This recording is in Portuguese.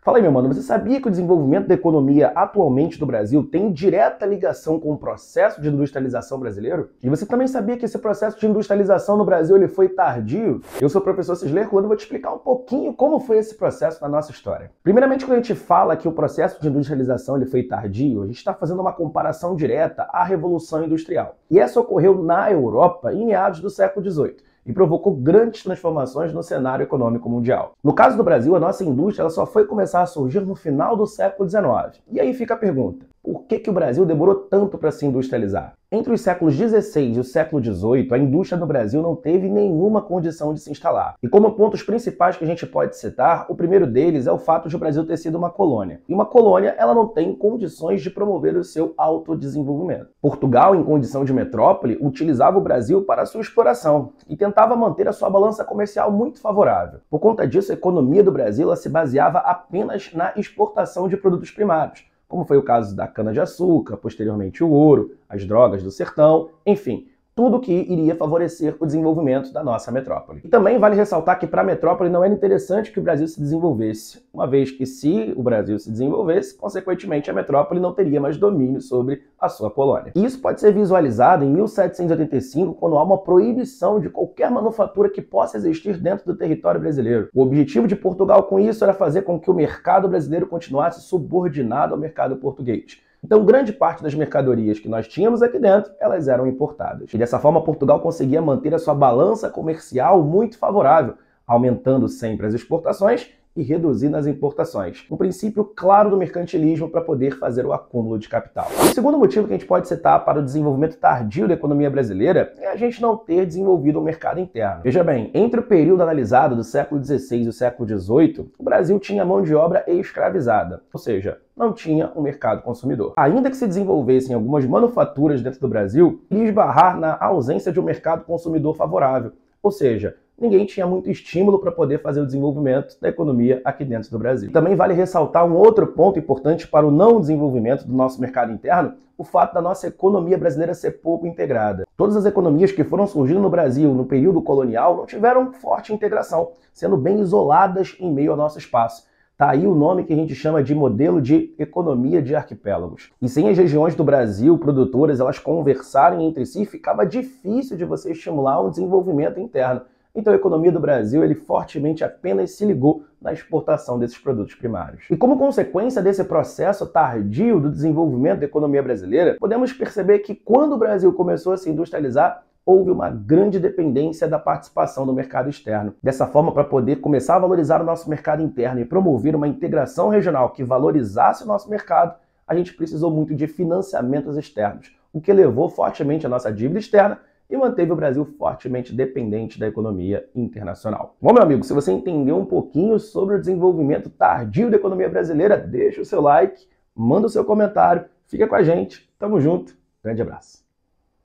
Fala aí, meu mano, você sabia que o desenvolvimento da economia atualmente do Brasil tem direta ligação com o processo de industrialização brasileiro? E você também sabia que esse processo de industrialização no Brasil ele foi tardio? Eu sou o professor Cisler Colano e vou te explicar um pouquinho como foi esse processo na nossa história. Primeiramente, quando a gente fala que o processo de industrialização ele foi tardio, a gente está fazendo uma comparação direta à Revolução Industrial. E essa ocorreu na Europa em meados do século XVIII. E provocou grandes transformações no cenário econômico mundial. No caso do Brasil, a nossa indústria ela só foi começar a surgir no final do século XIX. E aí fica a pergunta, por que o Brasil demorou tanto para se industrializar? Entre os séculos XVI e o século XVIII, a indústria no Brasil não teve nenhuma condição de se instalar. E como pontos principais que a gente pode citar, o primeiro deles é o fato de o Brasil ter sido uma colônia. E uma colônia, ela não tem condições de promover o seu autodesenvolvimento. Portugal, em condição de metrópole, utilizava o Brasil para a sua exploração e tentava manter a sua balança comercial muito favorável. Por conta disso, a economia do Brasil ela se baseava apenas na exportação de produtos primários, como foi o caso da cana-de-açúcar, posteriormente o ouro, as drogas do sertão, enfim, tudo que iria favorecer o desenvolvimento da nossa metrópole. E também vale ressaltar que para a metrópole não era interessante que o Brasil se desenvolvesse, uma vez que se o Brasil se desenvolvesse, consequentemente a metrópole não teria mais domínio sobre a sua colônia. E isso pode ser visualizado em 1785, quando há uma proibição de qualquer manufatura que possa existir dentro do território brasileiro. O objetivo de Portugal com isso era fazer com que o mercado brasileiro continuasse subordinado ao mercado português. Então, grande parte das mercadorias que nós tínhamos aqui dentro, elas eram importadas. E dessa forma, Portugal conseguia manter a sua balança comercial muito favorável, aumentando sempre as exportações e reduzindo as importações. Um princípio claro do mercantilismo para poder fazer o acúmulo de capital. O segundo motivo que a gente pode citar para o desenvolvimento tardio da economia brasileira é a gente não ter desenvolvido um mercado interno. Veja bem, entre o período analisado do século XVI e o século XVIII, o Brasil tinha mão de obra escravizada, ou seja, não tinha um mercado consumidor. Ainda que se desenvolvessem algumas manufaturas dentro do Brasil, ia esbarrar na ausência de um mercado consumidor favorável, ou seja, ninguém tinha muito estímulo para poder fazer o desenvolvimento da economia aqui dentro do Brasil. Também vale ressaltar um outro ponto importante para o não desenvolvimento do nosso mercado interno, o fato da nossa economia brasileira ser pouco integrada. Todas as economias que foram surgindo no Brasil no período colonial não tiveram forte integração, sendo bem isoladas em meio ao nosso espaço. Tá aí o nome que a gente chama de modelo de economia de arquipélagos. E sem as regiões do Brasil produtoras elas conversarem entre si, ficava difícil de você estimular um desenvolvimento interno. Então a economia do Brasil ele fortemente apenas se ligou na exportação desses produtos primários. E como consequência desse processo tardio do desenvolvimento da economia brasileira, podemos perceber que quando o Brasil começou a se industrializar, houve uma grande dependência da participação do mercado externo. Dessa forma, para poder começar a valorizar o nosso mercado interno e promover uma integração regional que valorizasse o nosso mercado, a gente precisou muito de financiamentos externos, o que elevou fortemente a nossa dívida externa e manteve o Brasil fortemente dependente da economia internacional. Bom, meu amigo, se você entendeu um pouquinho sobre o desenvolvimento tardio da economia brasileira, deixa o seu like, manda o seu comentário, fica com a gente, tamo junto, grande abraço.